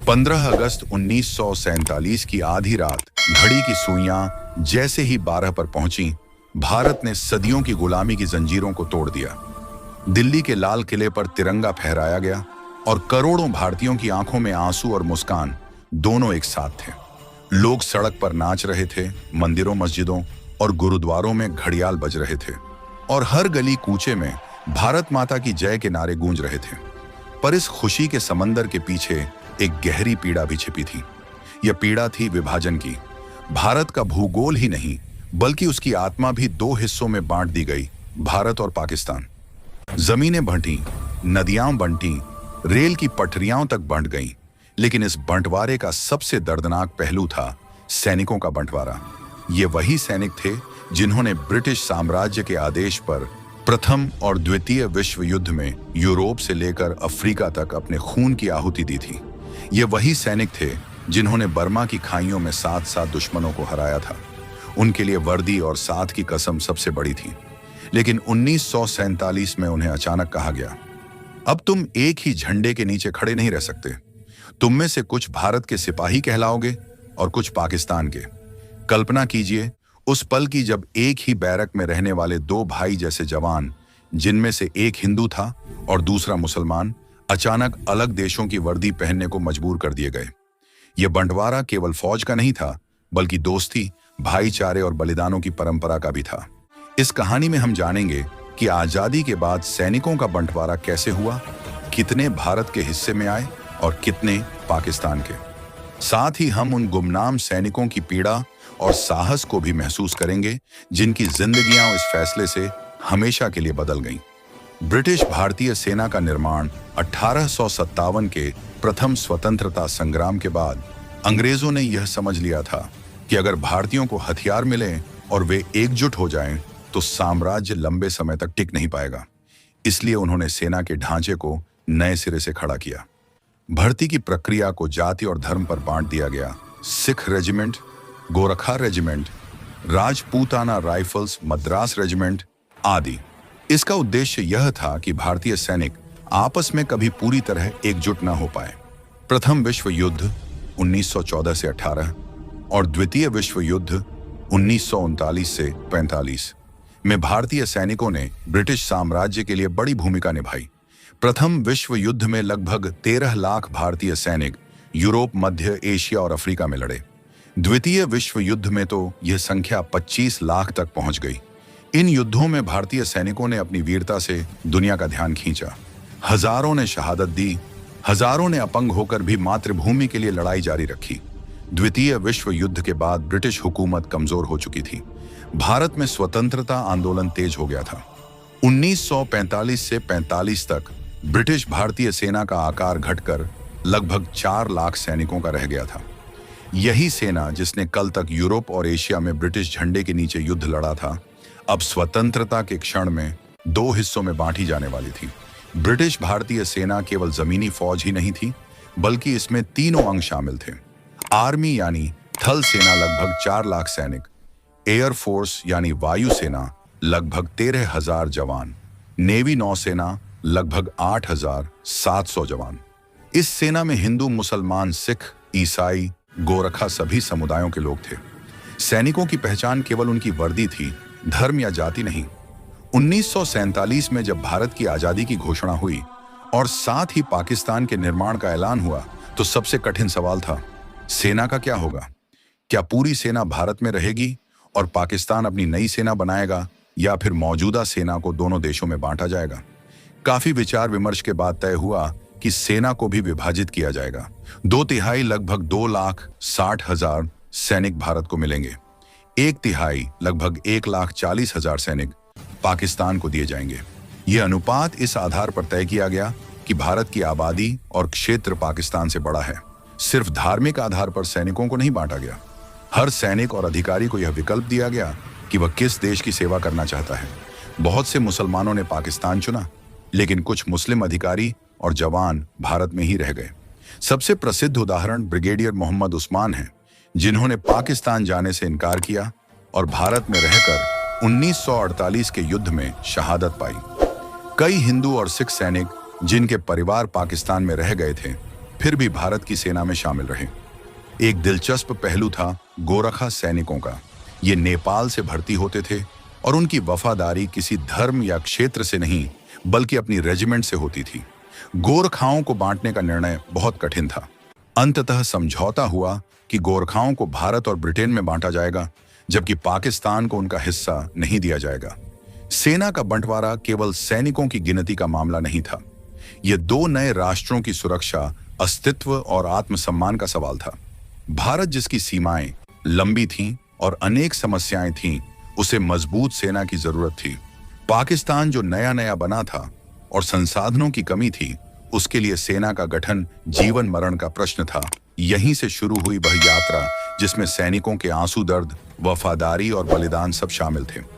15 अगस्त 1947 की आधी रात घड़ी की सुइयां जैसे ही 12 पर पहुंची, भारत ने सदियों की गुलामी की जंजीरों को तोड़ दिया। दिल्ली के लाल किले पर तिरंगा फहराया गया और करोड़ों भारतीयों की आंखों में आंसू और मुस्कान दोनों एक साथ थे। लोग सड़क पर नाच रहे थे, मंदिरों, मस्जिदों और गुरुद्वारों में घड़ियाल बज रहे थे और हर गली कूचे में भारत माता की जय के नारे गूंज रहे थे। पर इस खुशी के समंदर के पीछे एक गहरी पीड़ा भी छिपी थी। यह पीड़ा थी विभाजन की। भारत का भूगोल ही नहीं बल्कि उसकी आत्मा भी दो हिस्सों में बांट दी गई, भारत और पाकिस्तान। जमीनें बंटी, नदियां बंटी, रेल की पटरियां तक बंट गईं, लेकिन इस बंटवारे का सबसे दर्दनाक पहलू था सैनिकों का बंटवारा। ये वही सैनिक थे जिन्होंने ब्रिटिश साम्राज्य के आदेश पर प्रथम और द्वितीय विश्व युद्ध में यूरोप से लेकर अफ्रीका तक अपने खून की आहुति दी थी। ये वही सैनिक थे जिन्होंने बर्मा की खाइयों में 7 दुश्मनों को हराया था। उनके लिए वर्दी और साथ की कसम सबसे बड़ी थी। लेकिन 1947 में उन्हें अचानक कहा गया, अब तुम एक ही झंडे के नीचे खड़े नहीं रह सकते। तुम में से कुछ भारत के सिपाही कहलाओगे और कुछ पाकिस्तान के। कल्पना कीजिए उस पल की जब एक ही बैरक में रहने वाले दो भाई जैसे जवान, जिनमें से एक हिंदू था और दूसरा मुसलमान, अचानक अलग देशों की वर्दी पहनने को मजबूर कर दिए गए। यह बंटवारा केवल फौज का नहीं था, बल्कि दोस्ती, भाईचारे और बलिदानों की परंपरा का भी था। इस कहानी में हम जानेंगे कि आजादी के बाद सैनिकों का बंटवारा कैसे हुआ, कितने भारत के हिस्से में आए और कितने पाकिस्तान के। साथ ही हम उन गुमनाम सैनिकों की पीड़ा और साहस को भी महसूस करेंगे जिनकी जिंदगियां इस फैसले से हमेशा के लिए बदल गईं। ब्रिटिश भारतीय सेना का निर्माण 1857 के प्रथम स्वतंत्रता संग्राम के बाद अंग्रेजों ने यह समझ लिया था कि अगर भारतीयों को हथियार मिलें और वे एकजुट हो जाएं, तो साम्राज्य लंबे समय तक टिक नहीं पाएगा। इसलिए उन्होंने सेना के ढांचे को नए सिरे से खड़ा किया। भर्ती की प्रक्रिया को जाति और धर्म पर बांट दिया गया। Sikh regiment, Gorkha regiment, Rajputana rifles, Madras regiment आदि। इसका उद्देश्य यह था कि भारतीय सैनिक आपस में कभी पूरी तरह एकजुट न हो पाए। प्रथम विश्व युद्ध 1914 से 18 और द्वितीय विश्व युद्ध 1939 से 45 में भारतीय सैनिकों ने ब्रिटिश साम्राज्य के लिए बड़ी भूमिका निभाई। प्रथम विश्व युद्ध में लगभग 13 लाख भारतीय सैनिक यूरोप, मध्य एशिया और अफ्रीका में लड़े। द्वितीय विश्व युद्ध में तो यह संख्या 25 लाख तक पहुंच गई। इन युद्धों में भारतीय सैनिकों ने अपनी वीरता से दुनिया का ध्यान खींचा। हजारों ने शहादत दी, हजारों ने अपंग होकर भी मातृभूमि के लिए लड़ाई जारी रखी। द्वितीय विश्व युद्ध के बाद ब्रिटिश हुकूमत कमजोर हो चुकी थी। भारत में स्वतंत्रता आंदोलन तेज हो गया था। 1945 से 45 तक ब्रिटिश भारतीय सेना का आकार घटकर लगभग 4 लाख सैनिकों का रह गया था। यही सेना जिसने कल तक यूरोप और एशिया में ब्रिटिश झंडे के नीचे युद्ध लड़ा था, अब स्वतंत्रता के क्षण में दो हिस्सों में बांटी जाने वाली थी। ब्रिटिश भारतीय सेना केवल जमीनी फौज ही नहीं थी, बल्कि इसमें तीनों अंग शामिल थे। आर्मी यानी थल सेना लगभग 4 लाख सैनिक, एयरफोर्स यानी वायु सेना लगभग 13,000 जवान, नेवी नौसेना लगभग 8,700 जवान। इस सेना में हिंदू, मुसलमान, सिख, ईसाई, गोरखा सभी समुदायों के लोग थे। सैनिकों की पहचान केवल उनकी वर्दी थी, धर्म या जाति नहीं। 1947 में जब भारत की आजादी की घोषणा हुई और साथ ही पाकिस्तान के निर्माण का ऐलान हुआ, तो सबसे कठिन सवाल था, सेना का क्या होगा? क्या पूरी सेना भारत में रहेगी और पाकिस्तान अपनी नई सेना बनाएगा, या फिर मौजूदा सेना को दोनों देशों में बांटा जाएगा? काफी विचार विमर्श के बाद तय हुआ कि सेना को भी विभाजित किया जाएगा। 2/3 लगभग 2,60,000 सैनिक भारत को मिलेंगे। 1/3 लगभग 1,40,000 सैनिक पाकिस्तान को दिए जाएंगे। यह अनुपात इस आधार पर तय किया गया कि भारत की आबादी और क्षेत्र पाकिस्तान से बड़ा है। सिर्फ धार्मिक आधार पर सैनिकों को नहीं बांटा गया। हर सैनिक और अधिकारी को यह विकल्प दिया गया कि वह किस देश की सेवा करना चाहता है। बहुत से मुसलमानों ने पाकिस्तान चुना, लेकिन कुछ मुस्लिम अधिकारी और जवान भारत में ही रह गए। सबसे प्रसिद्ध उदाहरण ब्रिगेडियर मोहम्मद उस्मान है, जिन्होंने पाकिस्तान जाने से इनकार किया और भारत में रहकर 1948 के युद्ध में शहादत पाई। कई हिंदू और सिख सैनिक जिनके परिवार पाकिस्तान में रह गए थे, फिर भी भारत की सेना में शामिल रहे। एक दिलचस्प पहलू था गोरखा सैनिकों का। ये नेपाल से भर्ती होते थे और उनकी वफादारी किसी धर्म या क्षेत्र से नहीं बल्कि अपनी रेजिमेंट से होती थी। गोरखाओं को बांटने का निर्णय बहुत कठिन था। अंततः समझौता हुआ कि गोरखाओं को भारत और ब्रिटेन में बांटा जाएगा, जबकि पाकिस्तान को उनका हिस्सा नहीं दिया जाएगा। सेना का बंटवारा केवल सैनिकों की गिनती का मामला नहीं था। यह दो नए राष्ट्रों की सुरक्षा, अस्तित्व और आत्मसम्मान का सवाल था। भारत, जिसकी सीमाएं लंबी थीं और अनेक समस्याएं थीं, उसे मजबूत सेना की जरूरत थी। पाकिस्तान, जो नया नया बना था और संसाधनों की कमी थी, उसके लिए सेना का गठन जीवन मरण का प्रश्न था। यहीं से शुरू हुई वह यात्रा जिसमें सैनिकों के आंसू, दर्द, वफादारी और बलिदान सब शामिल थे।